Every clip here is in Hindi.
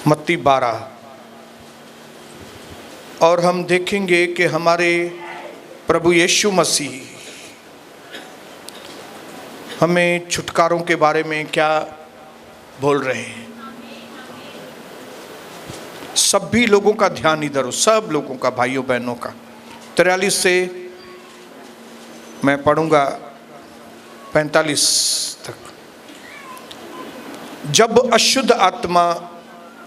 मत्ती 12 और हम देखेंगे कि हमारे प्रभु यीशु मसीह हमें छुटकारों के बारे में क्या बोल रहे हैं। सभी लोगों का ध्यान इधर हो, सब लोगों का, भाइयों बहनों का। 43 से मैं पढ़ूंगा 45 तक। जब अशुद्ध आत्मा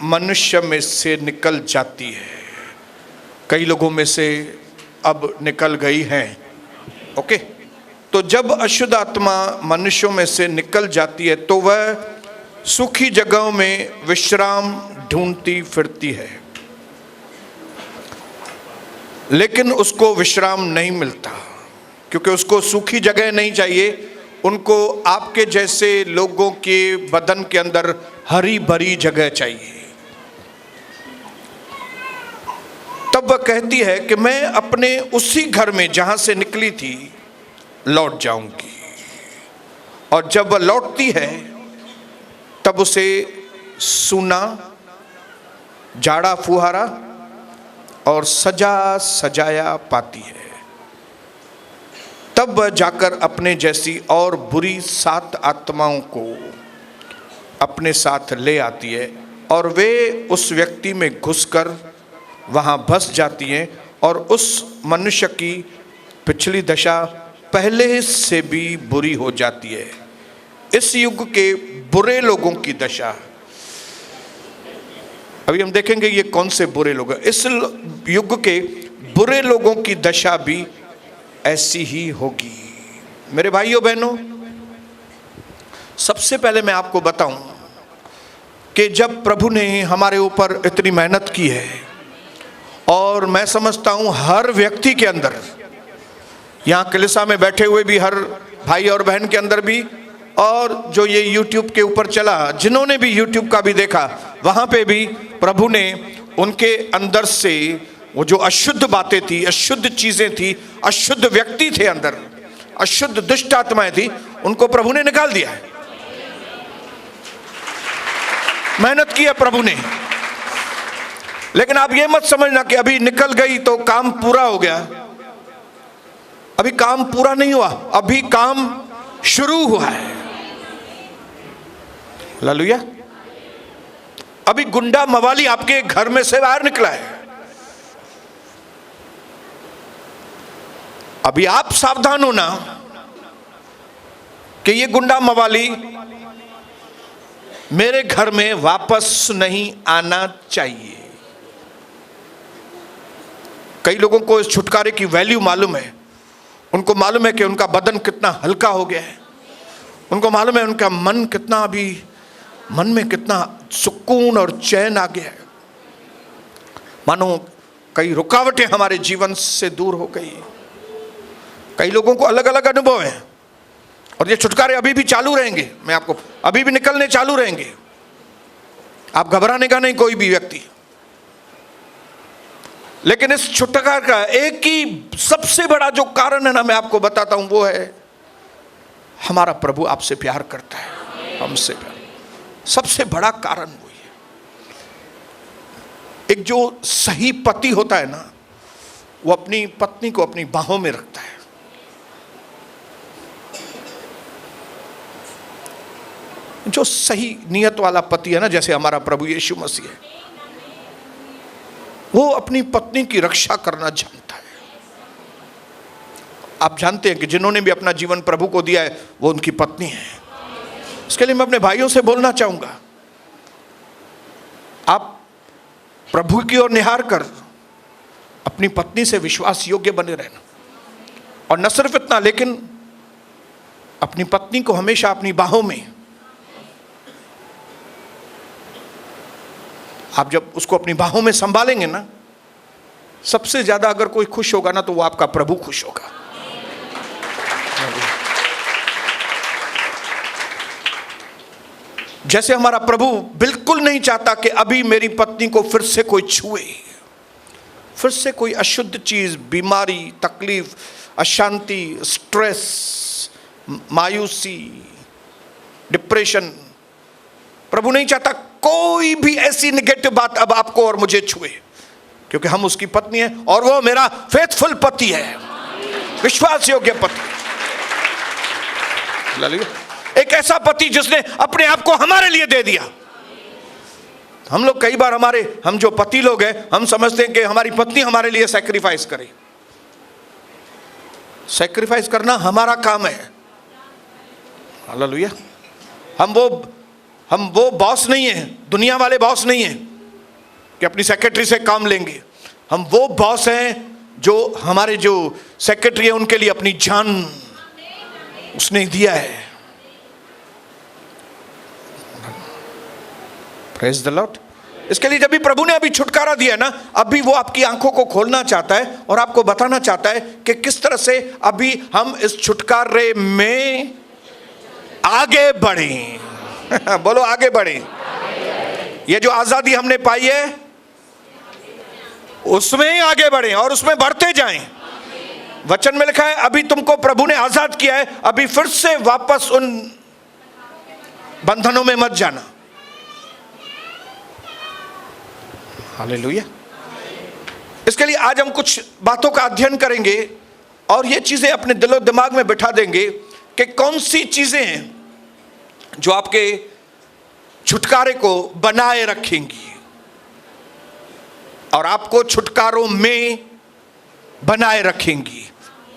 मनुष्य में से निकल जाती है, कई लोगों में से अब निकल गई है, ओके। तो जब अशुद्ध आत्मा मनुष्यों में से निकल जाती है तो वह सूखी जगहों में विश्राम ढूंढती फिरती है, लेकिन उसको विश्राम नहीं मिलता, क्योंकि उसको सूखी जगह नहीं चाहिए। उनको आपके जैसे लोगों के बदन के अंदर हरी भरी जगह चाहिए। तब वह कहती है कि मैं अपने उसी घर में जहां से निकली थी लौट जाऊंगी। और जब वह लौटती है तब उसे सूना, जाड़ा फुहारा और सजा सजाया पाती है। तब वह जाकर अपने जैसी और बुरी 7 आत्माओं को अपने साथ ले आती है और वे उस व्यक्ति में घुसकर वहां बस जाती हैं और उस मनुष्य की पिछली दशा पहले से भी बुरी हो जाती है। इस युग के बुरे लोगों की दशा, अभी हम देखेंगे ये कौन से बुरे लोग हैं। इस युग के बुरे लोगों की दशा भी ऐसी ही होगी। मेरे भाइयों बहनों, सबसे पहले मैं आपको बताऊं कि जब प्रभु ने हमारे ऊपर इतनी मेहनत की है, और मैं समझता हूं हर व्यक्ति के अंदर, यहाँ कलीसिया में बैठे हुए भी हर भाई और बहन के अंदर भी, और जो ये YouTube के ऊपर चला, जिन्होंने भी YouTube का भी देखा, वहाँ पे भी प्रभु ने उनके अंदर से वो जो अशुद्ध बातें थी, अशुद्ध चीज़ें थी, अशुद्ध व्यक्ति थे अंदर, अशुद्ध दुष्ट आत्माएं थी, उनको प्रभु ने निकाल दिया है। मेहनत की है प्रभु ने। लेकिन आप ये मत समझना कि अभी निकल गई तो काम पूरा हो गया। अभी काम पूरा नहीं हुआ, अभी काम शुरू हुआ है। हालेलुया। अभी गुंडा मवाली आपके घर में से बाहर निकला है। अभी आप सावधान होना कि ये गुंडा मवाली मेरे घर में वापस नहीं आना चाहिए। कई लोगों को इस छुटकारे की वैल्यू मालूम है। उनको मालूम है कि उनका बदन कितना हल्का हो गया है। उनको मालूम है उनका मन कितना, अभी मन में कितना सुकून और चैन आ गया है। मानो कई रुकावटें हमारे जीवन से दूर हो गई। कई लोगों को अलग अलग अनुभव हैं, और ये छुटकारे अभी भी चालू रहेंगे। मैं आपको अभी भी निकलने चालू रहेंगे। आप घबराने का नहीं कोई भी व्यक्ति। लेकिन इस छुटकारे का एक ही सबसे बड़ा जो कारण है ना, मैं आपको बताता हूं, वो है हमारा प्रभु आपसे प्यार करता है, हमसे प्यार। सबसे बड़ा कारण वो है। एक जो सही पति होता है ना, वो अपनी पत्नी को अपनी बाहों में रखता है। जो सही नियत वाला पति है ना, जैसे हमारा प्रभु यीशु मसीह है, वो अपनी पत्नी की रक्षा करना जानता है। आप जानते हैं कि जिन्होंने भी अपना जीवन प्रभु को दिया है वो उनकी पत्नी है। इसके लिए मैं अपने भाइयों से बोलना चाहूंगा, आप प्रभु की ओर निहार कर अपनी पत्नी से विश्वास योग्य बने रहना। और न सिर्फ इतना, लेकिन अपनी पत्नी को हमेशा अपनी बाहों में, आप जब उसको अपनी बाहों में संभालेंगे ना, सबसे ज्यादा अगर कोई खुश होगा ना, तो वो आपका प्रभु खुश होगा। जैसे हमारा प्रभु बिल्कुल नहीं चाहता कि अभी मेरी पत्नी को फिर से कोई छुए, फिर से कोई अशुद्ध चीज, बीमारी, तकलीफ, अशांति, स्ट्रेस, मायूसी, डिप्रेशन, प्रभु नहीं चाहता कोई भी ऐसी निगेटिव बात अब आपको और मुझे छुए, क्योंकि हम उसकी पत्नी है और वो मेरा फेथफुल पति है, विश्वास योग्य पति। एक ऐसा पति जिसने अपने आप को हमारे लिए दे दिया। हम लोग कई बार हम जो पति लोग हैं, हम समझते हैं कि हमारी पत्नी हमारे लिए सैक्रिफाइस करे। सैक्रिफाइस करना हमारा काम है। हालेलुया। हम वो बॉस नहीं है, दुनिया वाले बॉस नहीं है कि अपनी सेक्रेटरी से काम लेंगे। हम वो बॉस हैं जो हमारे जो सेक्रेटरी है उनके लिए अपनी जान उसने दिया है। Praise the Lord. इसके लिए जब भी प्रभु ने अभी छुटकारा दिया ना, अभी वो आपकी आंखों को खोलना चाहता है और आपको बताना चाहता है कि किस तरह से अभी हम इस छुटकारे में आगे बढ़ें। बोलो आगे बढ़ें। ये जो आजादी हमने पाई है उसमें ही आगे बढ़ें और उसमें बढ़ते जाएं। वचन में लिखा है अभी तुमको प्रभु ने आजाद किया है, अभी फिर से वापस उन बंधनों में मत जाना। हालेलुया। इसके लिए आज हम कुछ बातों का अध्ययन करेंगे और ये चीजें अपने दिलो दिमाग में बिठा देंगे कि कौन सी चीजें हैं जो आपके छुटकारे को बनाए रखेंगी और आपको छुटकारों में बनाए रखेंगी।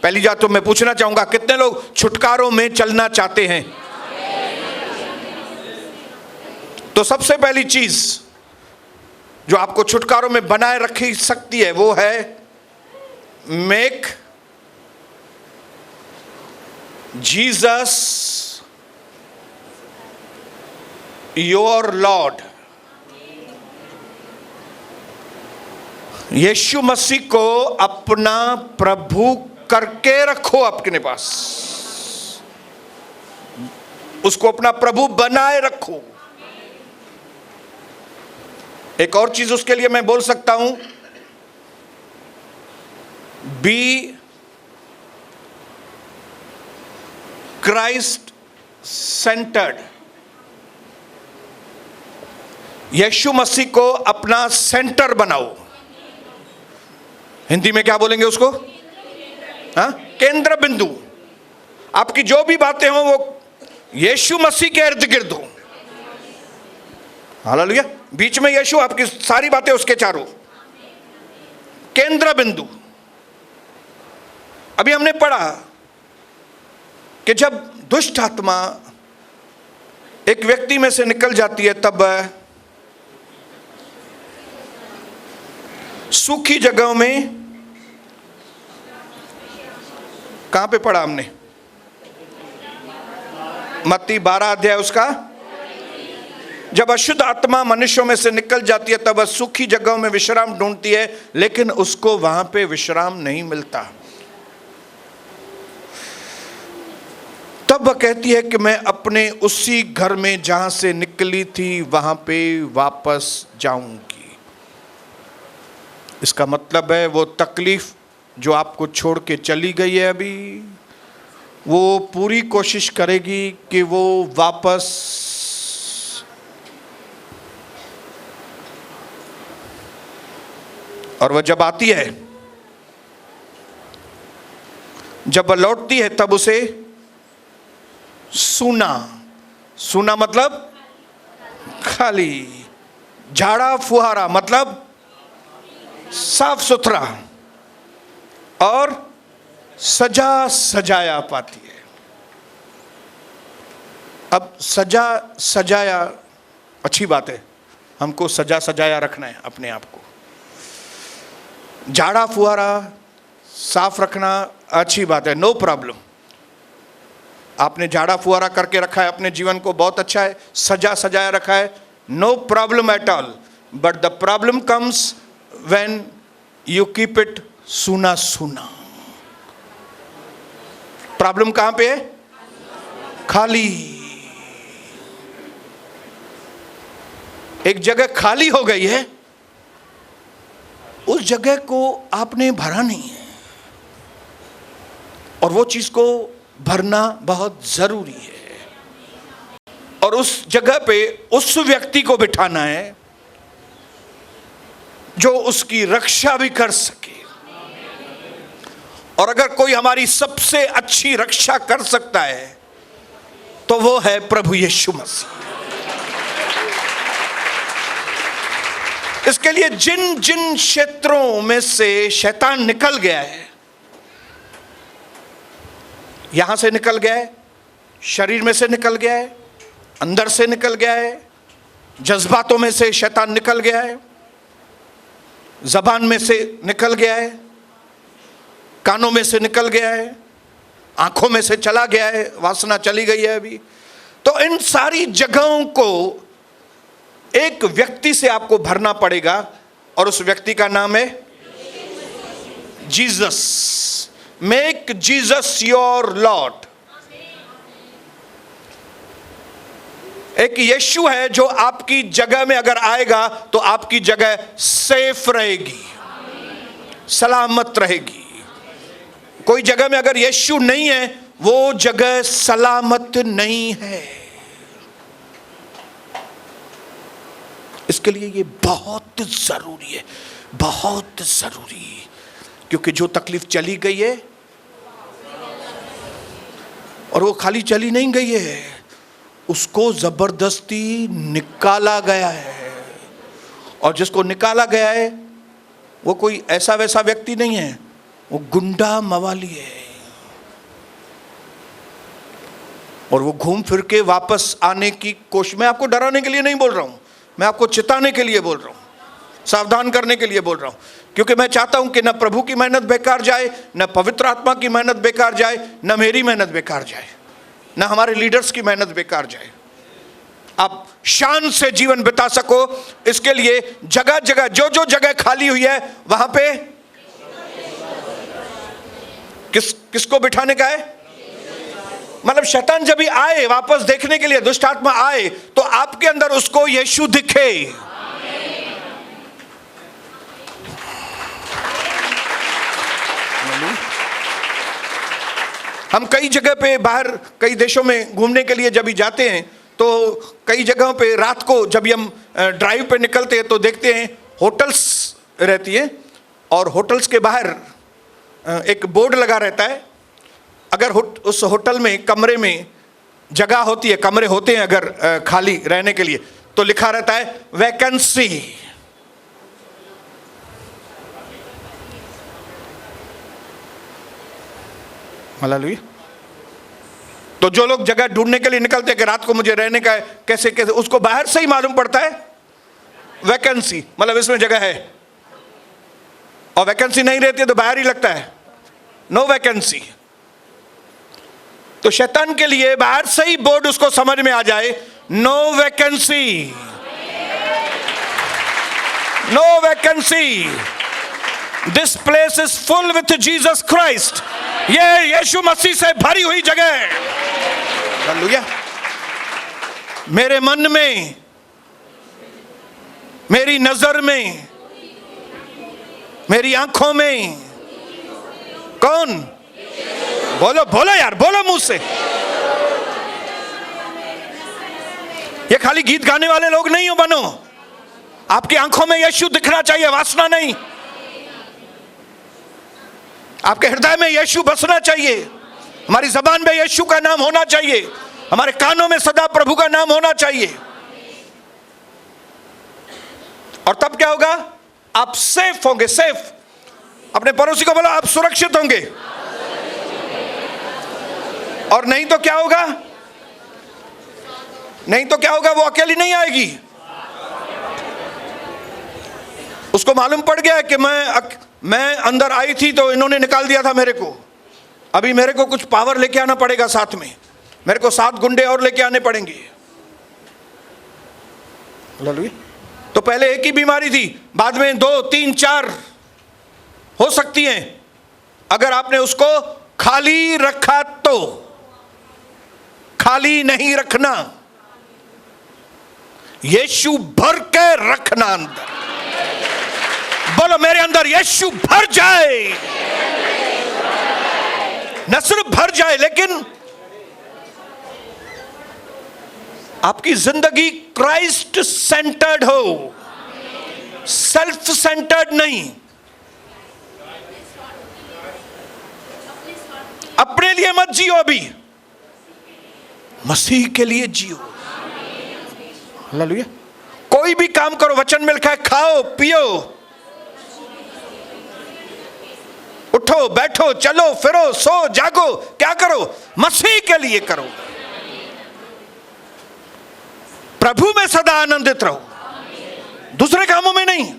पहली बात तो मैं पूछना चाहूंगा, कितने लोग छुटकारों में चलना चाहते हैं? तो सबसे पहली चीज जो आपको छुटकारों में बनाए रखी सकती है वो है मेक जीसस योर लॉर्ड। यीशु मसीह को अपना प्रभु करके रखो अपने पास, उसको अपना प्रभु बनाए रखो। एक और चीज उसके लिए मैं बोल सकता हूं, बी क्राइस्ट सेंटर्ड। यीशु मसीह को अपना सेंटर बनाओ। हिंदी में क्या बोलेंगे उसको? हाँ, केंद्र बिंदु। आपकी जो भी बातें हो वो यीशु मसीह के इर्द गिर्द हो। हालेलुया। बीच में यीशु, आपकी सारी बातें उसके चारों, केंद्र बिंदु। अभी हमने पढ़ा कि जब दुष्ट आत्मा एक व्यक्ति में से निकल जाती है तब सूखी जगहों में, कहां पे पढ़ा हमने? मत्ती 12 अध्याय उसका। जब अशुद्ध आत्मा मनुष्यों में से निकल जाती है तब वह सूखी जगहों में विश्राम ढूंढती है, लेकिन उसको वहां पे विश्राम नहीं मिलता। तब वह कहती है कि मैं अपने उसी घर में जहां से निकली थी वहां पे वापस जाऊंगी। इसका मतलब है वो तकलीफ जो आपको छोड़ के चली गई है अभी, वो पूरी कोशिश करेगी कि वो वापस और वह जब आती है, जब वह लौटती है तब उसे सूना, सूना मतलब खाली, झाड़ा फुहारा मतलब साफ सुथरा और सजा सजाया पाती है। अब सजा सजाया अच्छी बात है, हमको सजा सजाया रखना है अपने आप को। झाड़ा फुहारा साफ रखना अच्छी बात है, नो प्रॉब्लम। आपने झाड़ा फुहारा करके रखा है अपने जीवन को, बहुत अच्छा है। सजा सजाया रखा है, no problem at all. But the problem comes when you keep it सूना सूना। प्रॉब्लम कहां पे है? खाली। एक जगह खाली हो गई है, उस जगह को आपने भरा नहीं है और वो चीज को भरना बहुत जरूरी है। और और उस जगह पे उस व्यक्ति को बिठाना है जो उसकी रक्षा भी कर सके। और अगर कोई हमारी सबसे अच्छी रक्षा कर सकता है तो वो है प्रभु यीशु मसीह। इसके लिए जिन जिन क्षेत्रों में से शैतान निकल गया है, यहां से निकल गया है, शरीर में से निकल गया है, अंदर से निकल गया है, जज्बातों में से शैतान निकल गया है, जबान में से निकल गया है, कानों में से निकल गया है, आंखों में से चला गया है, वासना चली गई है अभी, तो इन सारी जगहों को एक व्यक्ति से आपको भरना पड़ेगा और उस व्यक्ति का नाम है Jesus. Make Jesus your Lord. एक यीशु है जो आपकी जगह में अगर आएगा तो आपकी जगह सेफ रहेगी, सलामत रहेगी। कोई जगह में अगर यीशु नहीं है वो जगह सलामत नहीं है। इसके लिए ये बहुत जरूरी है, बहुत जरूरी, क्योंकि जो तकलीफ चली गई है, और वो खाली चली नहीं गई है, उसको जबरदस्ती निकाला गया है। और जिसको निकाला गया है वो कोई ऐसा वैसा व्यक्ति नहीं है, वो गुंडा मवाली है। और वो घूम फिर के वापस आने की कोशिश, मैं आपको डराने के लिए नहीं बोल रहा हूं, मैं आपको चिताने के लिए बोल रहा हूं, सावधान करने के लिए बोल रहा हूं, क्योंकि मैं चाहता हूं कि न प्रभु की मेहनत बेकार जाए, न पवित्र आत्मा की मेहनत बेकार जाए, न मेरी मेहनत बेकार जाए, न हमारे लीडर्स की मेहनत बेकार जाए। आप शान से जीवन बिता सको, इसके लिए जगह जगह जो जो जगह खाली हुई है वहां पे किसको बिठाने का है? मतलब शैतान जब भी आए वापस देखने के लिए, दुष्ट आत्मा आए, तो आपके अंदर उसको यीशु दिखे। हम कई जगह पे बाहर कई देशों में घूमने के लिए जब भी जाते हैं तो कई जगहों पे रात को जब हम ड्राइव पे निकलते हैं तो देखते हैं होटल्स रहती है, और होटल्स के बाहर एक बोर्ड लगा रहता है। अगर उस होटल में कमरे में जगह होती है, कमरे होते हैं अगर खाली रहने के लिए, तो लिखा रहता है वैकेंसी। हालेलुया। तो जो लोग जगह ढूंढने के लिए निकलते हैं कि रात को मुझे रहने का है, कैसे कैसे, उसको बाहर से ही मालूम पड़ता है वैकेंसी, मतलब इसमें जगह है। और वैकेंसी नहीं रहती है तो बाहर ही लगता है नो वैकेंसी। तो शैतान के लिए बाहर से ही बोर्ड उसको समझ में आ जाए, no vacancy, no vacancy, this place is full with Jesus Christ. ये यीशु मसीह से भरी हुई जगह है। हालेलुया। मेरे मन में, मेरी नजर में, मेरी आंखों में कौन? बोलो बोलो यार, बोलो मुंह से। ये खाली गीत गाने वाले लोग नहीं हो बनो। आपकी आंखों में यीशु दिखना चाहिए, वासना नहीं। आपके हृदय में यीशु बसना चाहिए, हमारी जबान में यीशु का नाम होना चाहिए, हमारे कानों में सदा प्रभु का नाम होना चाहिए। और तब क्या होगा? आप सेफ होंगे। सेफ, अपने पड़ोसी को बोलो आप सुरक्षित होंगे। और नहीं तो क्या होगा? नहीं तो क्या होगा? वो अकेली नहीं आएगी। उसको मालूम पड़ गया कि मैं अंदर आई थी तो इन्होंने निकाल दिया था मेरे को, अभी मेरे को कुछ पावर लेके आना पड़ेगा, साथ में मेरे को 7 गुंडे और लेके आने पड़ेंगे। तो पहले एक ही बीमारी थी, बाद में 2, 3, 4 हो सकती हैं। अगर आपने उसको खाली रखा तो, खाली नहीं रखना, यीशु भर के रखना अंदर। बोलो मेरे अंदर यीशु भर जाए, न सिर्फ भर जाए लेकिन आपकी जिंदगी क्राइस्ट सेंटर्ड हो, सेल्फ सेंटर्ड नहीं। अपने लिए मत जियो, अभी मसीह के लिए जियो। हालेलुया। कोई भी काम करो, वचन में लिखा है खाओ पियो, उठो बैठो चलो फिरो सो जागो, क्या करो? मसीह के लिए करो। प्रभु में सदा आनंदित रहो, दूसरे कामों में नहीं।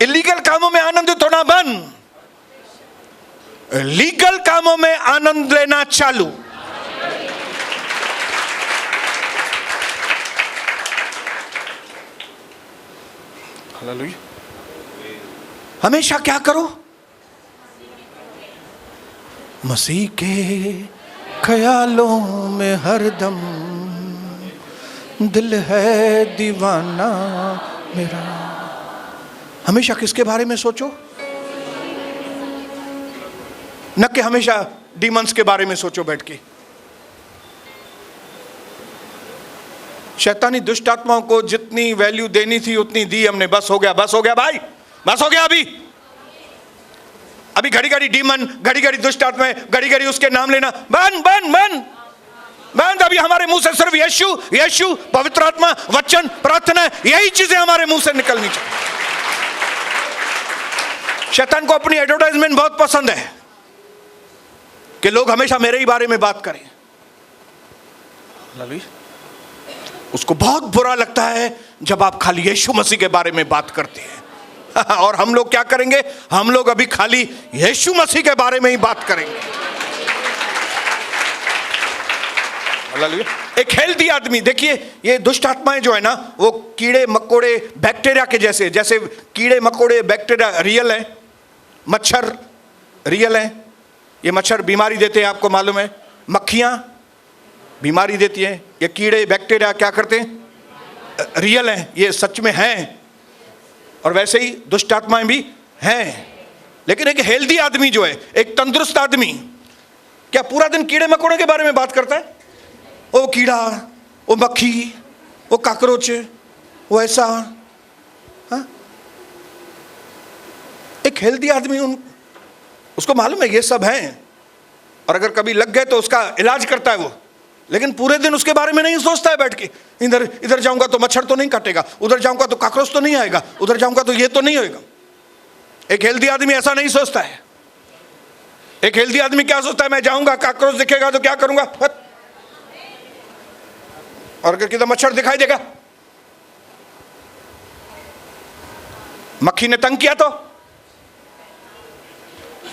इलीगल कामों में आनंदित होना बंद, लीगल कामों में आनंद लेना चालू। हालेलुया। हमेशा क्या करो? मसीह के ख्यालों में हरदम दिल है दीवाना मेरा। हमेशा किसके बारे में सोचो? न कि हमेशा डीमंस के बारे में सोचो बैठ के। शैतानी दुष्ट आत्माओं को जितनी वैल्यू देनी थी उतनी दी हमने। बस हो गया, बस हो गया भाई, बस हो गया। अभी घड़ी घड़ी डीमन, घड़ी घड़ी दुष्ट आत्माएं, घड़ी घड़ी उसके नाम लेना बंद बंद बंद बंद। अभी हमारे मुंह से सिर्फ यीशु यीशु, पवित्र आत्मा, वचन, प्रार्थना, यही चीजें हमारे मुंह से निकलनी चाहिए। शैतान को अपनी एडवर्टाइजमेंट बहुत पसंद है कि लोग हमेशा मेरे ही बारे में बात करें। उसको बहुत बुरा लगता है जब आप खाली यीशु मसीह के बारे में बात करते हैं। और हम लोग क्या करेंगे? हम लोग अभी खाली यीशु मसीह के बारे में ही बात करेंगे। एक हेल्दी आदमी, देखिए ये दुष्ट आत्माएं जो है ना, वो कीड़े मकोड़े बैक्टीरिया के जैसे, जैसे कीड़े मकोड़े बैक्टीरिया रियल है, मच्छर रियल है। ये मच्छर बीमारी देते हैं, आपको मालूम है। मक्खियां बीमारी देती हैं। ये कीड़े बैक्टीरिया क्या करते हैं? रियल हैं, ये सच में हैं। और वैसे ही दुष्ट आत्माएं भी हैं। लेकिन एक हेल्दी आदमी जो है, एक तंदुरुस्त आदमी, क्या पूरा दिन कीड़े मकोड़े के बारे में बात करता है? वो कीड़ा, वो मक्खी, वो काकरोच, वो ऐसा। हाँ? एक हेल्दी आदमी उसको मालूम है ये सब हैं, और अगर कभी लग गए तो उसका इलाज करता है वो। लेकिन पूरे दिन उसके बारे में नहीं सोचता है बैठ के। इधर इधर जाऊंगा तो मच्छर तो नहीं काटेगा, उधर जाऊंगा तो काकरोच तो नहीं आएगा, उधर जाऊंगा तो ये तो नहीं होएगा। एक हेल्दी आदमी ऐसा नहीं सोचता है। एक हेल्दी आदमी क्या सोचता है? मैं जाऊंगा, काकरोच दिखेगा तो क्या करूंगा, और अगर किधर मच्छर दिखाई देगा, मक्खी ने तंग किया तो।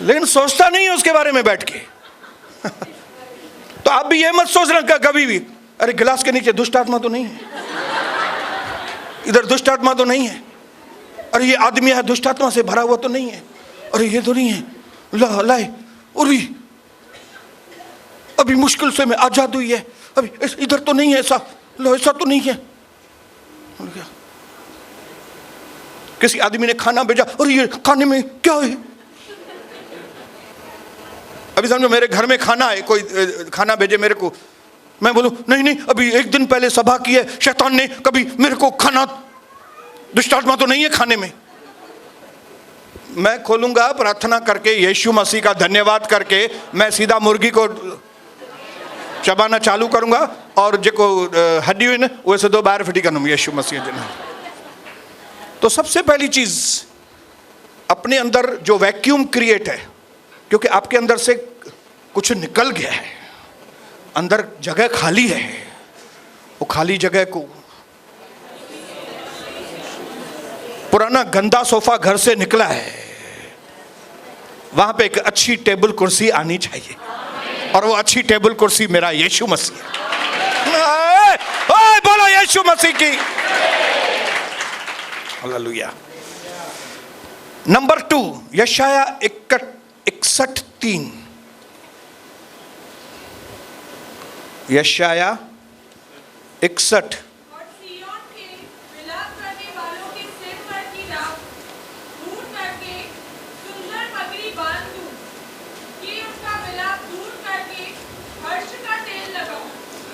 लेकिन सोचता नहीं है उसके बारे में बैठ के। तो आप भी ये मत सोचना कभी भी, अरे गिलास के नीचे दुष्ट आत्मा तो नहीं है, इधर दुष्ट आत्मा तो नहीं है, अरे ये आदमी है दुष्ट आत्मा से भरा हुआ तो नहीं है, अरे ये तो नहीं है, लाए अरे अभी मुश्किल से मैं आजाद हुई है, अभी इधर तो नहीं है ऐसा, लो ऐसा तो नहीं है। किसी आदमी ने खाना भेजा, और ये खाने में क्या है? अभी समझो मेरे घर में खाना है, कोई खाना भेजे मेरे को, मैं बोलूं नहीं नहीं अभी एक दिन पहले सभा की है, शैतान ने कभी मेरे को खाना, दुष्ट आत्मा तो नहीं है खाने में। मैं खोलूंगा प्रार्थना करके, यीशु मसीह का धन्यवाद करके, मैं सीधा मुर्गी को चबाना चालू करूंगा, और जेको हड्डी हुई ना वैसे दो बाहर फिटी करूंगा यीशु मसीह जी ने। तो सबसे पहली चीज, अपने अंदर जो वैक्यूम क्रिएट है, क्योंकि आपके अंदर से कुछ निकल गया है, अंदर जगह खाली है, वो खाली जगह को, पुराना गंदा सोफा घर से निकला है, वहां पे एक अच्छी टेबल कुर्सी आनी चाहिए, और वो अच्छी टेबल कुर्सी मेरा यीशु मसीह है। बोलो यीशु मसीह की हालेलुया। नंबर 2, यशाया 61:3। यशाया 61।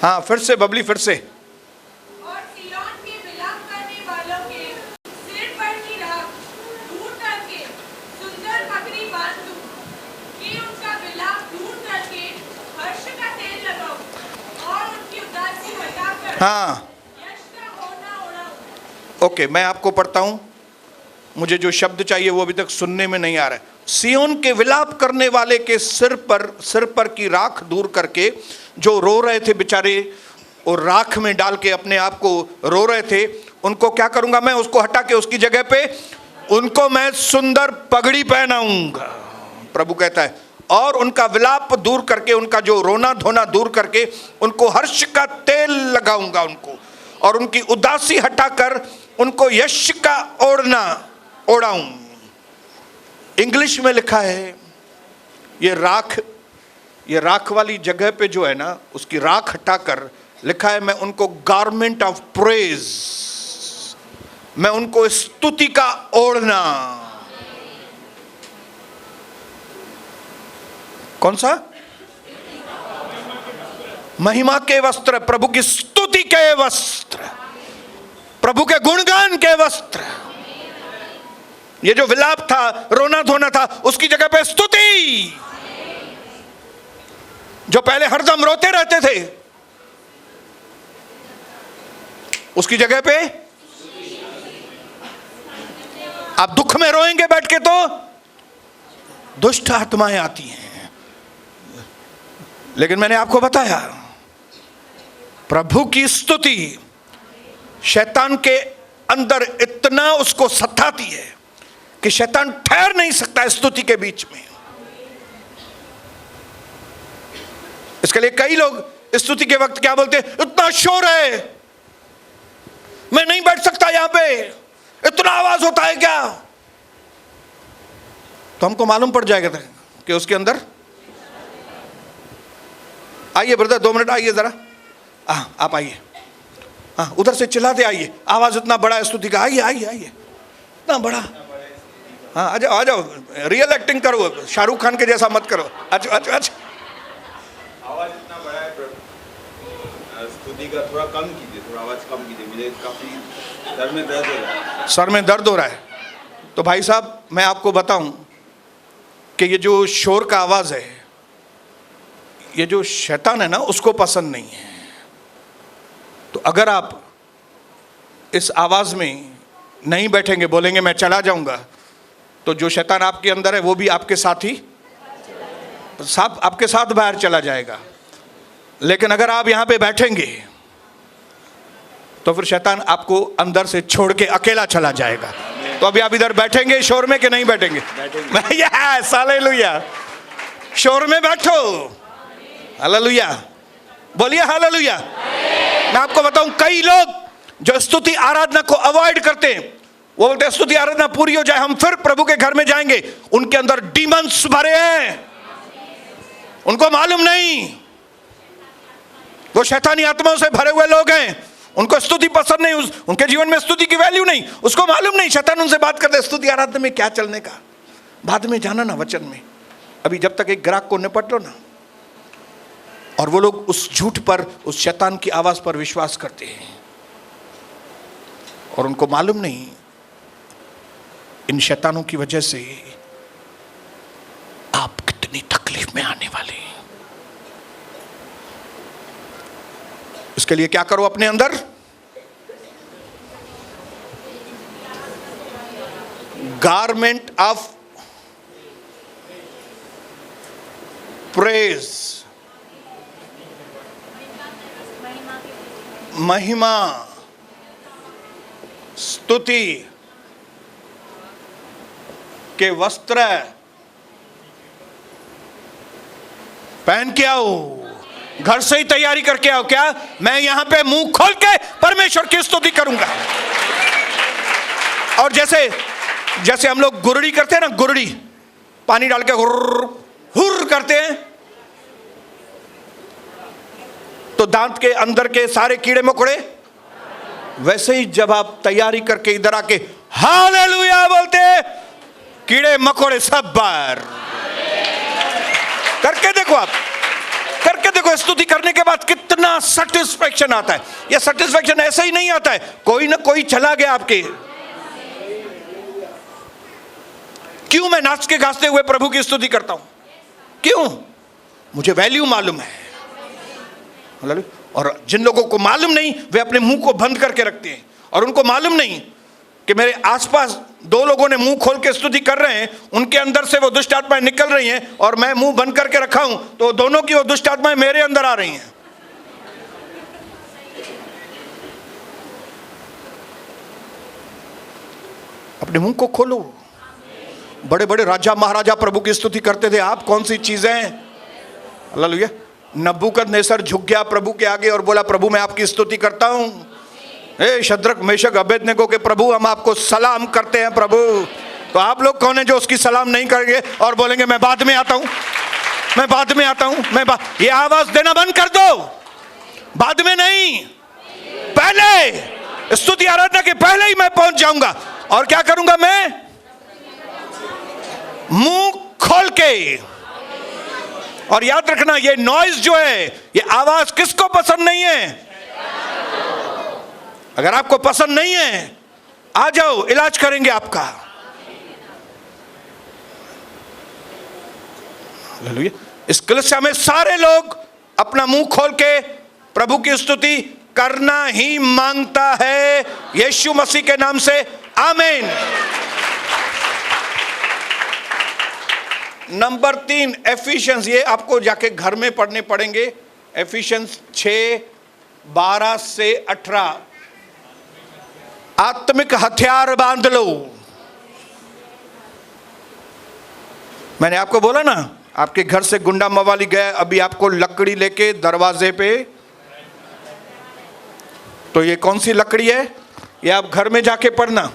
हाँ फिर से बबली, फिर से। और सिय्योन के विलाप करने वालों के सिर पर की राख दूर करके सुंदर पगड़ी बांध दूं, कि उनका विलाप दूर करके हर्ष का तेल लगाऊं और उनकी उदासी हटाकर हाँ यश का होना उड़ाऊं। ओके, मैं आपको पढ़ता हूं। मुझे जो शब्द चाहिए वो अभी तक सुनने में नहीं आ रहा है। सिय्योन के विलाप करने वाले के सिर पर की राख दूर करके, जो रो रहे थे बेचारे और राख में डाल के अपने आप को रो रहे थे, उनको क्या करूंगा मैं? उसको हटा के उसकी जगह पे उनको मैं सुंदर पगड़ी पहनाऊंगा, प्रभु कहता है। और उनका विलाप दूर करके, उनका जो रोना धोना दूर करके, उनको हर्ष का तेल लगाऊंगा उनको, और उनकी उदासी हटाकर उनको यश का ओढ़ना ओढ़ाऊं। इंग्लिश में लिखा है ये राख वाली जगह पे जो है ना, उसकी राख हटाकर लिखा है मैं उनको गारमेंट ऑफ प्रेज, मैं उनको स्तुति का ओढ़ना। कौन सा? महिमा के वस्त्र, प्रभु की स्तुति के वस्त्र, प्रभु के गुणगान के वस्त्र। ये जो विलाप था, रोना धोना था, उसकी जगह पे स्तुति। जो पहले हरदम रोते रहते थे, उसकी जगह पे आप दुख में रोएंगे बैठ के तो दुष्ट आत्माएं आती हैं। लेकिन मैंने आपको बताया, प्रभु की स्तुति शैतान के अंदर इतना उसको सताती है कि शैतान ठहर नहीं सकता स्तुति के बीच में। इसके लिए कई लोग स्तुति के वक्त क्या बोलते हैं? इतना शोर है, मैं नहीं बैठ सकता यहां पे, इतना आवाज होता है क्या? तो हमको मालूम पड़ जाएगा कि उसके अंदर। आइए ब्रदर, 2 मिनट आइए जरा। आप आइए। हाँ, उधर से चिल्लाते आइए, आवाज इतना बड़ा है स्तुति का। आइए आइए आइए, इतना बड़ा। हाँ आ जाओ आ जाओ, रियल एक्टिंग करो, शाहरुख खान के जैसा मत करो। अच्छा अच्छा अच्छा, आवाज इतना बड़ा है, स्तुति का थोड़ा कम कीजिए, थोड़ा आवाज कम कीजिए, मुझे काफी सर में दर्द हो रहा है। सर में दर्द हो रहा है। तो भाई साहब, मैं आपको बताऊं कि ये जो शोर का आवाज है, ये जो शैतान है ना, उसको पसंद नहीं है। तो अगर आप इस आवाज में नहीं बैठेंगे, बोलेंगे मैं चला जाऊंगा, तो जो शैतान आपके अंदर है वो भी आपके साथ ही आपके साथ बाहर चला जाएगा। लेकिन अगर आप यहां पे बैठेंगे तो फिर शैतान आपको अंदर से छोड़ के अकेला चला जाएगा। तो अभी आप इधर बैठेंगे शोर में कि नहीं बैठेंगे? Yes, hallelujah. शोर में बैठो, हालेलुया, बोलिए हालेलुया। मैं आपको बताऊं, कई लोग जो स्तुति आराधना को अवॉइड करते हैं, वो बोलते हैं स्तुति आराधना पूरी हो जाए हम फिर प्रभु के घर में जाएंगे। उनके अंदर डीमंस भरे हैं, उनको मालूम नहीं। वो शैतानी आत्माओं से भरे हुए लोग हैं, उनको स्तुति पसंद नहीं, उनके जीवन में स्तुति की वैल्यू नहीं, उसको मालूम नहीं। शैतान उनसे बात करते स्तुति आराधना में क्या चलने का, बाद में जाना ना वचन में, अभी जब तक एक ग्राहक को निपट लो ना। और वो लोग उस झूठ पर, उस शैतान की आवाज पर विश्वास करते हैं, और उनको मालूम नहीं इन शैतानों की वजह से आप कितनी तकलीफ में आने वाले हैं। इसके लिए क्या करो? अपने अंदर गारमेंट ऑफ प्रेज, महिमा, स्तुति के वस्त्र पहन के आओ। घर से ही तैयारी करके आओ। क्या? मैं यहां पे मुंह खोल के परमेश्वर की स्तुति करूंगा। और जैसे जैसे हम लोग गुरड़ी करते हैं ना, गुरड़ी पानी डाल के हुर करते हैं, तो दांत के अंदर के सारे कीड़े मकोड़े, वैसे ही जब आप तैयारी करके इधर आके हालेलुया बोलते हैं, कीड़े मकोड़े सब बाहर। करके देखो, आप करके देखो। स्तुति करने के बाद कितना कितना सेटिस्फेक्शन आता है। यह सेटिस्फेक्शन ऐसे ही नहीं आता है, कोई ना कोई चला गया आपके। क्यों मैं नाच के गाते हुए प्रभु की स्तुति करता हूं? क्यों? मुझे वैल्यू मालूम है। और जिन लोगों को मालूम नहीं वे अपने मुंह को बंद करके रखते हैं, और उनको मालूम नहीं कि मेरे आसपास दो लोगों ने मुंह खोल के स्तुति कर रहे हैं, उनके अंदर से वो दुष्ट आत्माएं निकल रही हैं, और मैं मुंह बंद करके रखा हूं, तो दोनों की वो दुष्ट आत्माएं मेरे अंदर आ रही हैं। अपने मुंह को खोलो। बड़े बड़े राजा महाराजा प्रभु की स्तुति करते थे, आप कौन सी चीजें? हालेलुया। नबूकदनेस्सर झुक गया प्रभु के आगे और बोला, प्रभु मैं आपकी स्तुति करता हूं। हे शद्रक मेशक अबेदनगो के प्रभु, हम आपको सलाम करते हैं प्रभु। तो आप लोग कौन है जो उसकी सलाम नहीं करेंगे और बोलेंगे मैं बाद में आता हूं, मैं बाद में आता हूं, ये आवाज देना बंद कर दो। बाद में नहीं, पहले स्तुति आराधना के पहले ही मैं पहुंच जाऊंगा। और क्या करूंगा मैं? मुंह खोल के। और याद रखना, ये नॉइज जो है, ये आवाज किसको पसंद नहीं है? अगर आपको पसंद नहीं है, आ जाओ, इलाज करेंगे आपका। हालेलुया। इस कलीसिया में सारे लोग अपना मुंह खोल के प्रभु की स्तुति करना ही मांगता है, यीशु मसीह के नाम से, आमीन। Number 3, efficiency. ये आपको जाके घर में पढ़ने पड़ेंगे। एफिशिएंस 6:12 से 18। आत्मिक हथियार बांध लो। मैंने आपको बोला ना, आपके घर से गुंडा मवाली गया, अभी आपको लकड़ी लेके दरवाजे पे। तो ये कौन सी लकड़ी है? ये आप घर में जाके पढ़ना।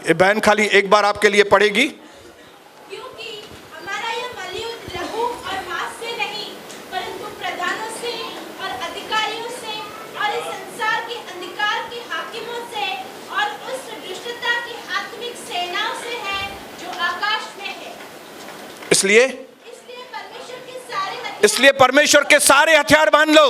ये बहन खाली एक बार आपके लिए पढ़ेगी। क्योंकि हमारा यह बलियुद्ध लहू और मांस से नहीं, परंतु प्रधानों से और अधिकारियों से और इस संसार के अंधकार के हाकिमों से और उस दुष्टता की आत्मिक सेनाओं से है जो आकाश में है। इसलिए परमेश्वर के सारे हथियार बांध लो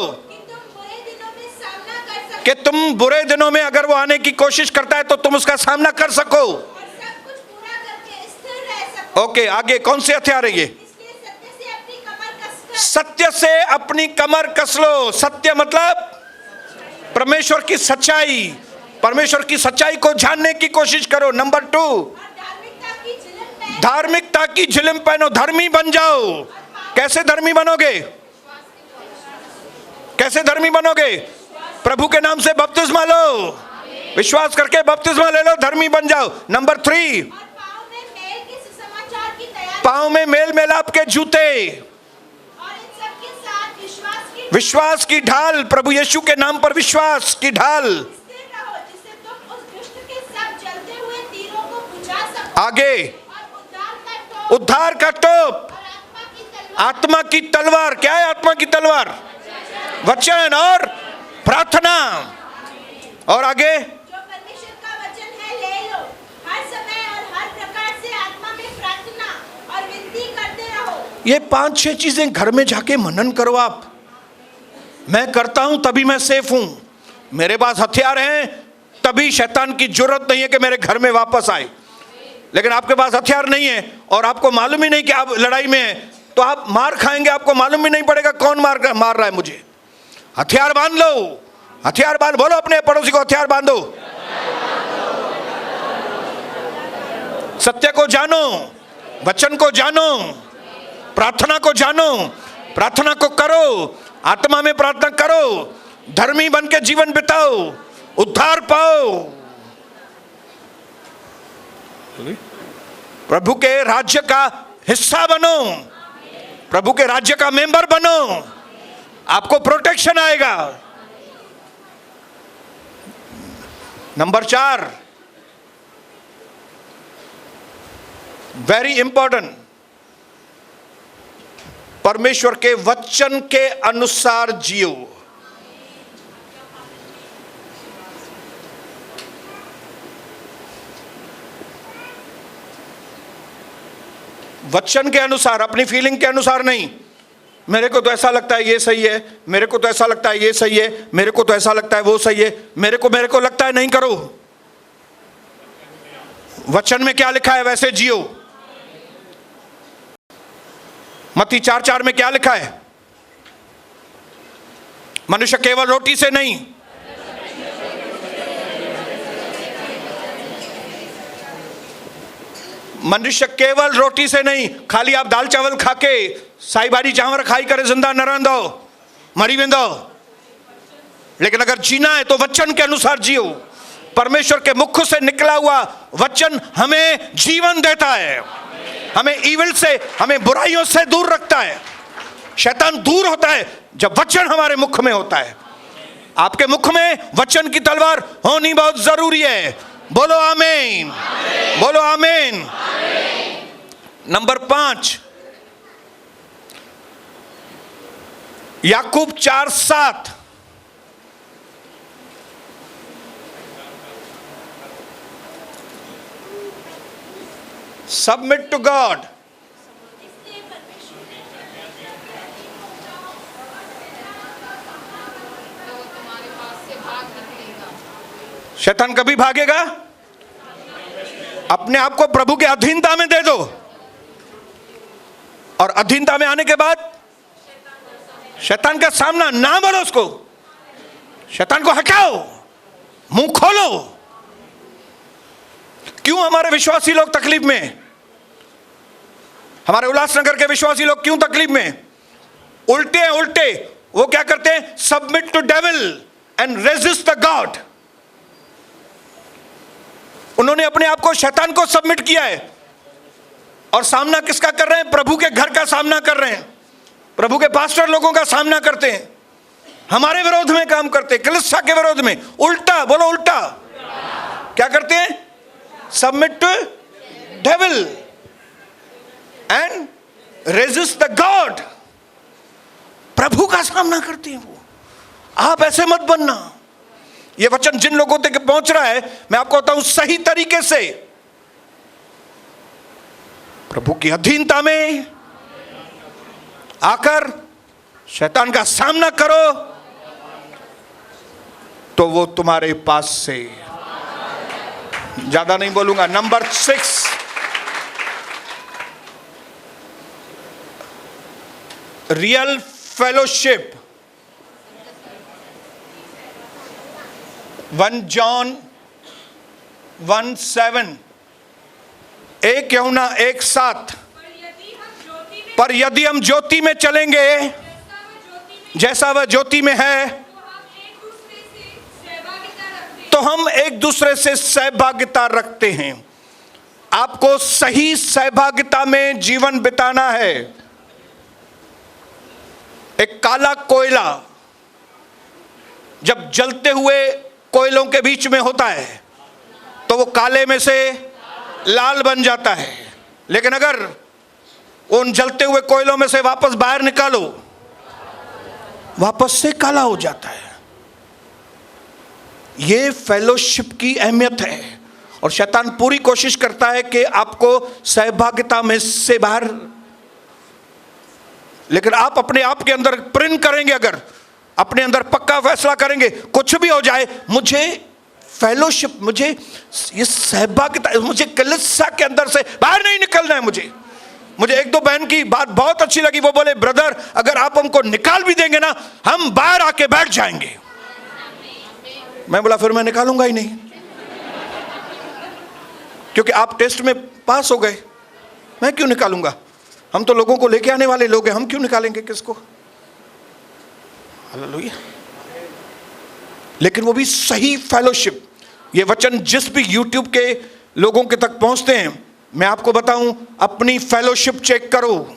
कि तुम बुरे दिनों में अगर वो आने की कोशिश करता है तो तुम उसका सामना कर सको। और सब कुछ पूरा करके स्थिर रह सको। ओके, आगे कौन से हथियार है ये? सत्य से अपनी कमर कस लो। सत्य मतलब परमेश्वर की सच्चाई। परमेश्वर की सच्चाई को जानने की कोशिश करो। नंबर 2, धार्मिकता की झिलम पहनो, धर्मी बन जाओ। कैसे धर्मी बनोगे? कैसे धर्मी बनोगे? प्रभु के नाम से बपतिस्मा लो, विश्वास करके बपतिस्मा ले लो, धर्मी बन जाओ। नंबर 3, पांव में मेल मिलाप के जूते, विश्वास की ढाल, प्रभु यीशु के नाम पर विश्वास की ढाल। आगे उद्धार का टोप, आत्मा की तलवार। क्या है आत्मा की तलवार? वचन और प्रार्थना। और आगे जो परमेश्वर का वचन है ले लो, हर समय और हर प्रकार से आत्मा में प्रार्थना और विनती करते रहो। ये 5-6 चीजें घर में जाके मनन करो आप। मैं करता हूं तभी मैं सेफ हूं, मेरे पास हथियार हैं, तभी शैतान की जरूरत नहीं है कि मेरे घर में वापस आए। लेकिन आपके पास हथियार नहीं है और आपको मालूम ही नहीं कि आप लड़ाई में हैं, तो आप मार खाएंगे, आपको मालूम भी नहीं पड़ेगा कौन मार रहा है मुझे। हथियार बांध लो, हथियार बांध। बोलो अपने पड़ोसी को, हथियार बांधो। सत्य को जानो, वचन को जानो, प्रार्थना को जानो, प्रार्थना को करो, आत्मा में प्रार्थना करो, धर्मी बन के जीवन बिताओ, उद्धार पाओ, प्रभु के राज्य का हिस्सा बनो, प्रभु के राज्य का मेंबर बनो, आपको प्रोटेक्शन आएगा। नंबर 4, वेरी इंपॉर्टेंट, परमेश्वर के वचन के अनुसार जियो। वचन के अनुसार, अपनी फीलिंग के अनुसार नहीं। मेरे को तो ऐसा लगता है ये सही है, मेरे को तो ऐसा लगता है ये सही है, मेरे को तो ऐसा लगता है वो सही है, मेरे को लगता है नहीं करो। वचन में क्या लिखा है वैसे जियो। मत्ती 4:4 में क्या लिखा है? मनुष्य केवल रोटी से नहीं, मनुष्य केवल रोटी से नहीं, खाली आप दाल चावल खा के साई भाजी चांवर खाई करे जिंदा न रहंदो, मरी वेंदो। लेकिन अगर जीना है तो वचन के अनुसार जियो। परमेश्वर के मुख से निकला हुआ वचन हमें जीवन देता है, हमें ईविल से, हमें बुराइयों से दूर रखता है। शैतान दूर होता है जब वचन हमारे मुख में होता है। आपके मुख में वचन की तलवार होनी बहुत जरूरी है। बोलो आमीन, बोलो आमीन। नंबर 5, याकूब 4:7। Submit to God. शैतान कभी भागेगा? अपने आप को प्रभु के अधीनता में दे दो, और अधीनता में आने के बाद शैतान का सामना ना बोलो। उसको, शैतान को हटाओ, मुंह खोलो। क्यों हमारे विश्वासी लोग तकलीफ में? हमारे उल्लासनगर के विश्वासी लोग क्यों तकलीफ में? उल्टे हैं, उल्टे। वो क्या करते हैं? Submit to devil and resist the God. उन्होंने अपने आप को शैतान को सबमिट किया है, और सामना किसका कर रहे हैं? प्रभु के घर का सामना कर रहे हैं, प्रभु के पास्टर लोगों का सामना करते हैं, हमारे विरोध में काम करते हैं, कलीसिया के विरोध में। उल्टा बोलो, उल्टा। क्या करते हैं? Submit to devil and resist the God. प्रभु का सामना करते हैं वो। आप ऐसे मत बनना। ये वचन जिन लोगों तक पहुंच रहा है, मैं आपको बताऊं, सही तरीके से प्रभु की अधीनता में आकर शैतान का सामना करो, तो वो तुम्हारे पास से। ज्यादा नहीं बोलूंगा। Number 6, real fellowship. 1 जॉन 1:7, 1 यूहन्ना 1:7। पर यदि हम ज्योति में चलेंगे जैसा वह ज्योति में है, तो हम एक दूसरे से सहभागिता रखते हैं। आपको सही सहभागिता में जीवन बिताना है। एक काला कोयला जब जलते हुए कोयलों के बीच में होता है तो वो काले में से लाल बन जाता है, लेकिन अगर उन जलते हुए कोयलों में से वापस बाहर निकालो, वापस से काला हो जाता है। ये फेलोशिप की अहमियत है, और शैतान पूरी कोशिश करता है कि आपको सहभागिता में से बाहर, लेकिन आप अपने आप के अंदर प्रिंट करेंगे, अगर अपने अंदर पक्का फैसला करेंगे, कुछ भी हो जाए, मुझे फेलोशिप, मुझे ये सहभागिता, मुझे कलीसिया के अंदर से बाहर नहीं निकलना है। मुझे 1-2 बहन की बात बहुत अच्छी लगी। वो बोले, ब्रदर अगर आप हमको निकाल भी देंगे ना, हम बाहर आके बैठ जाएंगे। मैं बोला, फिर मैं निकालूंगा ही नहीं, क्योंकि आप टेस्ट में पास हो गए, मैं क्यों निकालूंगा? हम तो लोगों को लेके आने वाले लोग हैं, हम क्यों निकालेंगे किसको? हालेलुया। लेकिन वो भी सही फेलोशिप। ये वचन जिस भी यूट्यूब के लोगों के तक पहुंचते हैं, मैं आपको बताऊं, अपनी फेलोशिप चेक करो,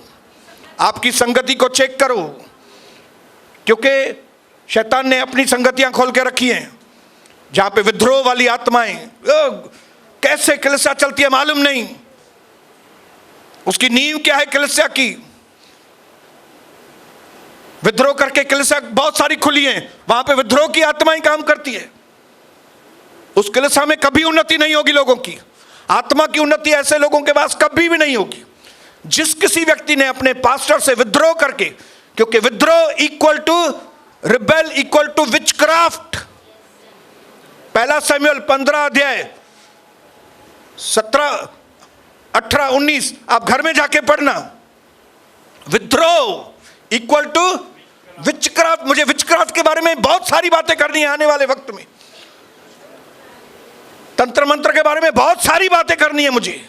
आपकी संगति को चेक करो, क्योंकि शैतान ने अपनी संगतियां खोल के रखी हैं जहां पे विद्रोह वाली आत्माएं, कैसे कलीसिया चलती है मालूम नहीं, उसकी नींव क्या है कलीसिया की। विद्रोह करके कलीसिया बहुत सारी खुली हैं, वहां पे विद्रोह की आत्माएं काम करती है। उस कलीसिया में कभी उन्नति नहीं होगी लोगों की। आत्मा की उन्नति ऐसे लोगों के पास कभी भी नहीं होगी। जिस किसी व्यक्ति ने अपने पास्टर से विद्रोह करके क्योंकि विद्रोह equal to rebel equal to witchcraft. पहला शमूएल 15 अध्याय 17, 18, 19 आप घर में जाके पढ़ना। विद्रोह इक्वल टू विचक्राफ्ट। मुझे विचक्राफ्ट के बारे में बहुत सारी बातें करनी है आने वाले वक्त में। तंत्र मंत्र के बारे में बहुत सारी बातें करनी है मुझे।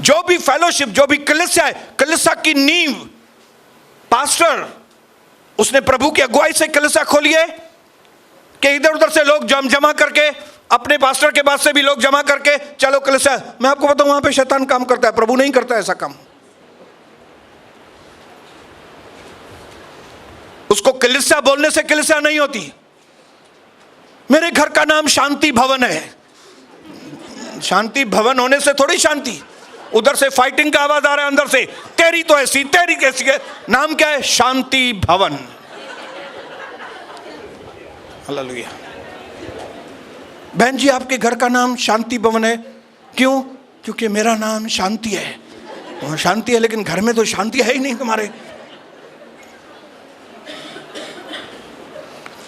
जो भी फेलोशिप, जो भी कलीसिया है, कलीसिया की नींव पास्टर, उसने प्रभु की अगुवाई से कलीसिया खोली है कि इधर उधर से लोग जमा करके, अपने पास्टर के पास से भी लोग जमा करके चलो कलीसिया। मैं आपको बताऊं वहां पे शैतान काम करता है, प्रभु नहीं करता ऐसा काम। उसको कलीसिया बोलने से कलीसिया नहीं होती। मेरे घर का नाम शांति भवन है। शांति भवन होने से थोड़ी शांति, उधर से फाइटिंग का आवाज आ रहा है, अंदर से तेरी तो ऐसी तेरी कैसी है। नाम क्या है? शांति भवन। हालेलुया। बहन जी आपके घर का नाम शांति भवन है, क्यों? क्योंकि मेरा नाम शांति है। वहां शांति है लेकिन घर में तो शांति है ही नहीं तुम्हारे।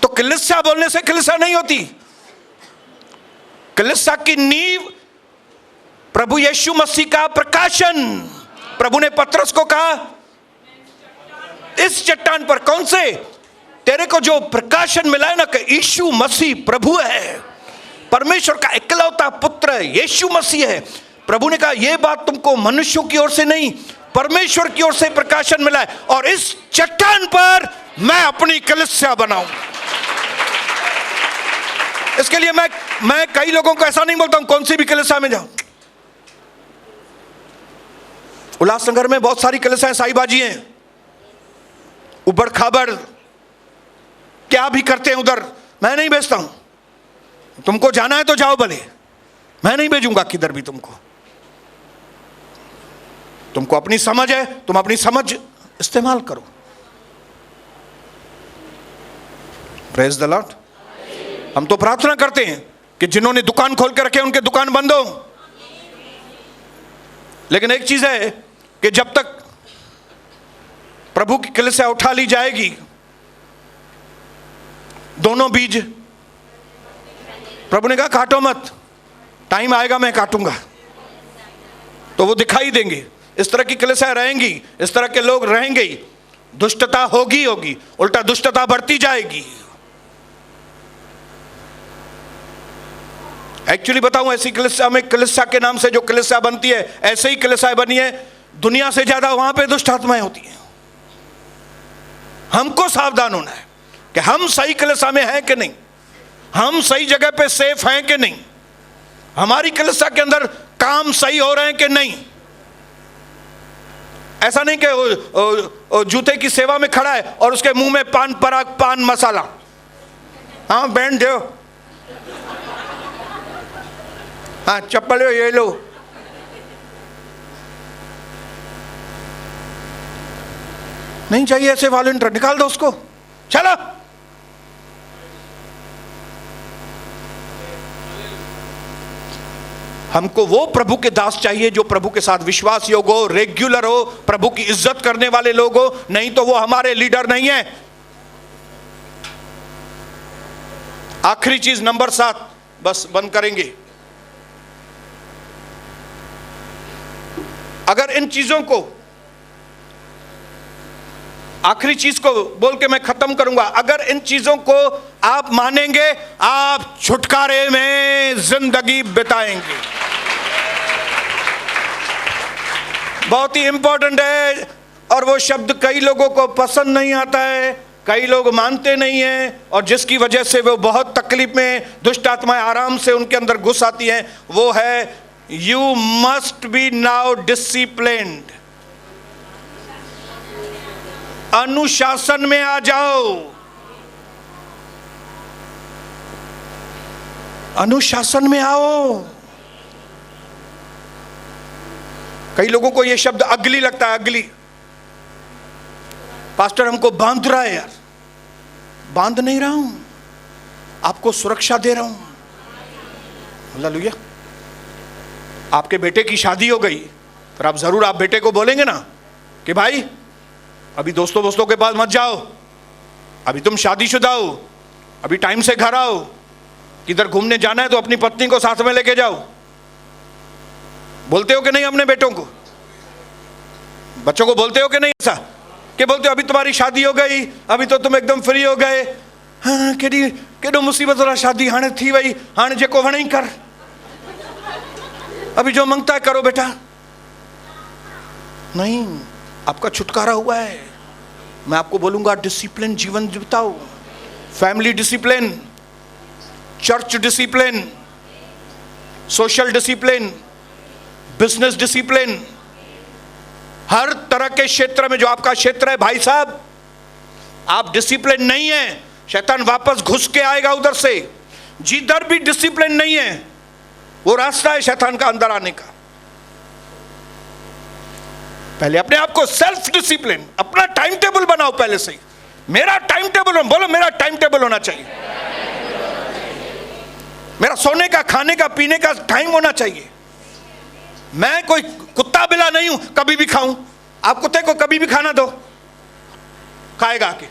तो कलीसिया बोलने से कलीसिया नहीं होती। कलीसिया की नींव प्रभु यीशु मसीह का प्रकाशन। प्रभु ने पतरस को कहा इस चट्टान पर, कौन से? तेरे को जो प्रकाशन मिला है ना कि यीशु मसीह प्रभु है, परमेश्वर का इकलौता पुत्र यीशु मसीह है। प्रभु ने कहा यह बात तुमको मनुष्यों की ओर से नहीं, परमेश्वर की ओर से प्रकाशन मिला है, और इस चट्टान पर मैं अपनी कलीसिया बनाऊं। इसके लिए मैं कई लोगों को ऐसा नहीं बोलता हूं कौन सी भी कलीसिया में जाओ। उल्लासनगर में बहुत सारी कलीसियाएं साईबाजी हैं, उबड़ खाबड़ क्या भी करते हैं उधर। मैं नहीं भेजता हूं, तुमको जाना है तो जाओ भले, मैं नहीं भेजूंगा किधर भी तुमको। तुमको अपनी समझ है, तुम अपनी समझ इस्तेमाल करो। Praise the Lord. हम तो प्रार्थना करते हैं कि जिन्होंने दुकान खोल के रखे उनके दुकान बंद हो, लेकिन एक चीज है कि जब तक प्रभु की कलीसिया उठा ली जाएगी, दोनों बीज, प्रभु ने कहा काटो मत, टाइम आएगा मैं काटूंगा, तो वो दिखाई देंगे। इस तरह की कलीसिया रहेंगी, इस तरह के लोग रहेंगे, दुष्टता होगी होगी, उल्टा दुष्टता बढ़ती जाएगी। एक्चुअली बताऊं, ऐसी कलीसिया में, कलीसिया के नाम से जो कलीसिया बनती है, ऐसे ही कलीसिया बनी है, दुनिया से ज्यादा वहां पे दुष्ट आत्माएं होती हैं। हमको सावधान होना है कि हम सही कलीसिया में हैं कि नहीं, हम सही जगह पे सेफ हैं कि नहीं, हमारी कलीसिया के अंदर काम सही हो रहे हैं कि नहीं। ऐसा नहीं कि जूते की सेवा में खड़ा है और उसके मुंह में पान पराग, पान मसाला, हाँ बैंड दो, हाँ चप्पल ये लो। नहीं चाहिए ऐसे वॉलंटियर, निकाल दो उसको, चलो। हमको वो प्रभु के दास चाहिए जो प्रभु के साथ विश्वास योग्य हो, रेगुलर हो, प्रभु की इज्जत करने वाले लोग हो, नहीं तो वो हमारे लीडर नहीं है। आखिरी चीज नंबर 7, बस बंद करेंगे। अगर इन चीजों को, आखिरी चीज को बोल के मैं खत्म करूंगा, अगर इन चीजों को आप मानेंगे, आप छुटकारे में जिंदगी बिताएंगे। बहुत ही इंपॉर्टेंट है, और वो शब्द कई लोगों को पसंद नहीं आता है, कई लोग मानते नहीं हैं, और जिसकी वजह से वो बहुत तकलीफ में, दुष्ट आत्माएं आराम से उनके अंदर घुस आती हैं। वो है you must be now disciplined. अनुशासन में आ जाओ, अनुशासन में आओ। कई लोगों को यह शब्द अगली लगता है, अगली। पास्टर हमको बांध रहा है। यार बांध नहीं रहा हूं, आपको सुरक्षा दे रहा हूं। हालेलुया। आपके बेटे की शादी हो गई, फिर आप जरूर आप बेटे को बोलेंगे ना कि भाई अभी दोस्तों के पास मत जाओ, अभी तुम शादीशुदा हो, अभी टाइम से घर आओ, किधर घूमने जाना है तो अपनी पत्नी को साथ में लेके जाओ। बोलते हो कि नहीं अपने बेटों को, बच्चों को बोलते हो कि नहीं ऐसा कि बोलते हो अभी तुम्हारी शादी हो गई, अभी तो तुम एकदम फ्री हो गए, हाँ केॾो मुसीबत वाला शादी हाणे थी वई, हाणे जेको वणे कर, अभी जो मांगता है करो बेटा। नहीं, आपका छुटकारा हुआ है। मैं आपको बोलूंगा डिसिप्लिन जीवन बिताओ, family discipline, church discipline, social discipline, business discipline, हर तरह के क्षेत्र में जो आपका क्षेत्र है भाई साहब, आप डिसिप्लिन नहीं है, शैतान वापस घुस के आएगा उधर से। जिधर भी डिसिप्लिन नहीं है वो रास्ता है शैतान का अंदर आने का। पहले अपने आप को सेल्फ डिसिप्लिन, अपना टाइम टेबल बनाओ पहले से। मेरा टाइम टेबल, बोलो मेरा टाइम टेबल होना चाहिए, मेरा सोने का, खाने का, पीने का टाइम होना चाहिए। मैं कोई कुत्ता बिला नहीं हूं कभी भी खाऊं। आप कुत्ते को कभी भी खाना दो, खाएगा आके।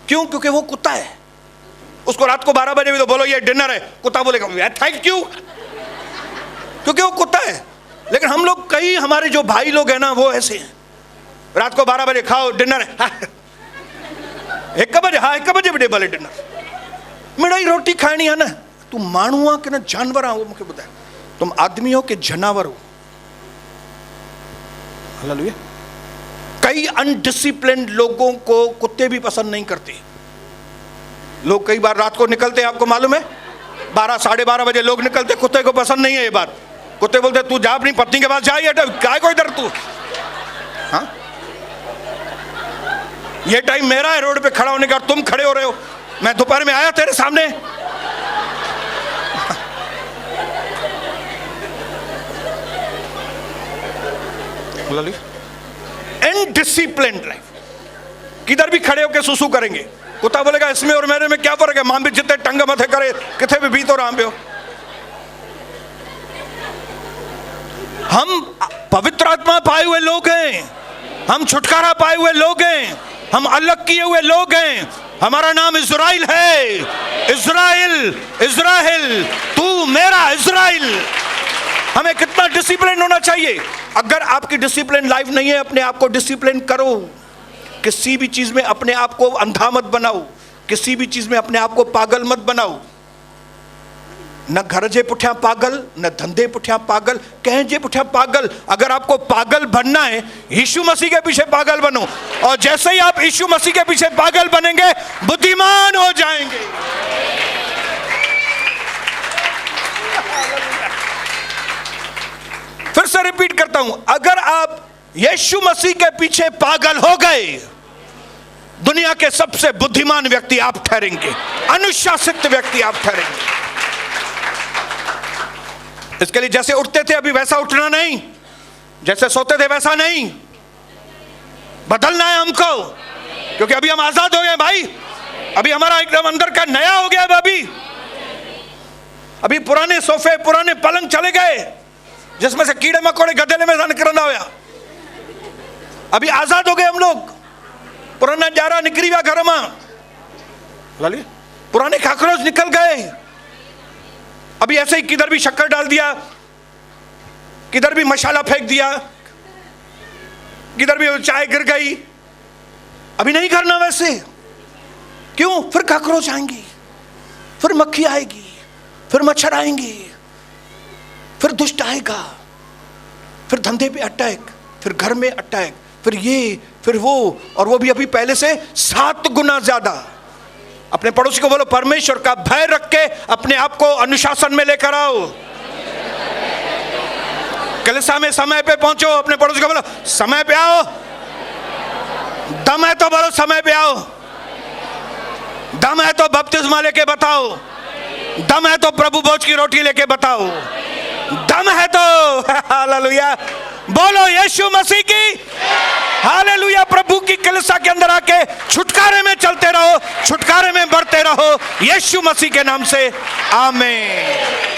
क्यों? क्योंकि वो कुत्ता है। उसको रात को 12 बजे भी तो बोलो ये डिनर है, कुत्ता बोलेगा थैंक यू, क्योंकि वो कुत्ता है। लेकिन हम लोग, कई हमारे जो भाई लोग हैं ना, वो ऐसे हैं, रात को 12 बजे खाओ डिनर है, 1 बजे, हाँ 1 बजे भी भले डिनर। मिड़ाई रोटी खानी है ना। तू माण्हू आ कि न जानवर आ, वो मुझे बताए। तुम आदमी हो कि जानवर हो? हालेलुया। कई अनडिसिप्लिन लोगों को कुत्ते भी पसंद नहीं करते। लोग कई बार रात को निकलते हैं, आपको मालूम है, 12 साढ़े 12 बजे लोग निकलते, कुत्ते को पसंद नहीं है ये बात। कुत्ते बोलते तू जा अपनी पत्नी के पास जा, ये काय को इधर तू, हाँ ये टाइम मेरा है रोड पे खड़ा होने का, तुम खड़े हो रहे हो। मैं दोपहर में आया तेरे सामने, इनडिसिप्लिन्ड लाइफ। किधर भी खड़े होकर सुसु करेंगे, कुत्ता बोलेगा इसमें और मेरे में क्या फर्क है, मां भी जितने टंग मथे करे किथे भी बीत और आम हो। हम पवित्र आत्मा पाए हुए लोग हैं, हम छुटकारा पाए हुए लोग हैं, हम अलग किए हुए लोग हैं। हमारा नाम इज़राइल है। इज़राइल, इज़राइल, तू मेरा इज़राइल। हमें कितना डिसिप्लिन होना चाहिए। अगर आपकी डिसिप्लिन लाइफ नहीं है, अपने आप को डिसिप्लिन करो। किसी भी चीज में अपने आप को अंधा मत बनाओ, किसी भी चीज में अपने आप को पागल मत बनाओ। न घर जे पुठिया पागल, न धंधे पुठिया पागल, कहीं जे पुठिया पागल। अगर आपको पागल बनना है, यीशु मसीह के पीछे पागल बनो, और जैसे ही आप यीशु मसीह के पीछे पागल बनेंगे, बुद्धिमान हो जाएंगे। फिर से रिपीट करता हूं, अगर आप यीशु मसीह के पीछे पागल हो गए, दुनिया के सबसे बुद्धिमान व्यक्ति आप ठहरेंगे, अनुशासित व्यक्ति आप ठहरेंगे। इसके लिए जैसे उठते थे अभी वैसा उठना नहीं, जैसे सोते थे वैसा नहीं, बदलना है हमको, क्योंकि अभी हम आजाद हो गए भाई। अभी हमारा एकदम अंदर का नया हो गया। अभी पुराने सोफे, पुराने पलंग चले गए, जिसमें से कीड़े मकोड़े गधेले में निकलना होया। अभी आजाद हो गए हम लोग। पुराना जारा निकली हुआ घर में, पुराने काकरोच निकल गए। अभी ऐसे ही किधर भी शक्कर डाल दिया, किधर भी मसाला फेंक दिया, किधर भी चाय गिर गई। अभी नहीं करना वैसे। क्यों? फिर काकरोच आएंगी, फिर मक्खी आएगी, फिर मच्छर आएंगे, फिर दुष्ट आएगा, फिर धंधे पे अटैक, फिर घर में अटैक, फिर ये, फिर वो, और वो भी अभी पहले से 7 गुना ज्यादा। अपने पड़ोसी को बोलो परमेश्वर का भय रख के अपने आप को अनुशासन में लेकर आओ। कलीसिया में समय पे पहुंचो। अपने पड़ोसी को बोलो समय पे आओ। दम है तो बोलो समय पे आओ। दम है तो बपतिस्मा लेके बताओ। दम है तो प्रभु भोज की रोटी लेके बताओ। दम है तो हालेलुया बोलो यीशु मसीह की हालेलुया। प्रभु की कलीसिया के अंदर आके छुटकारे में चलते रहो, छुटकारे में बढ़ते रहो, यीशु मसीह के नाम से आमीन।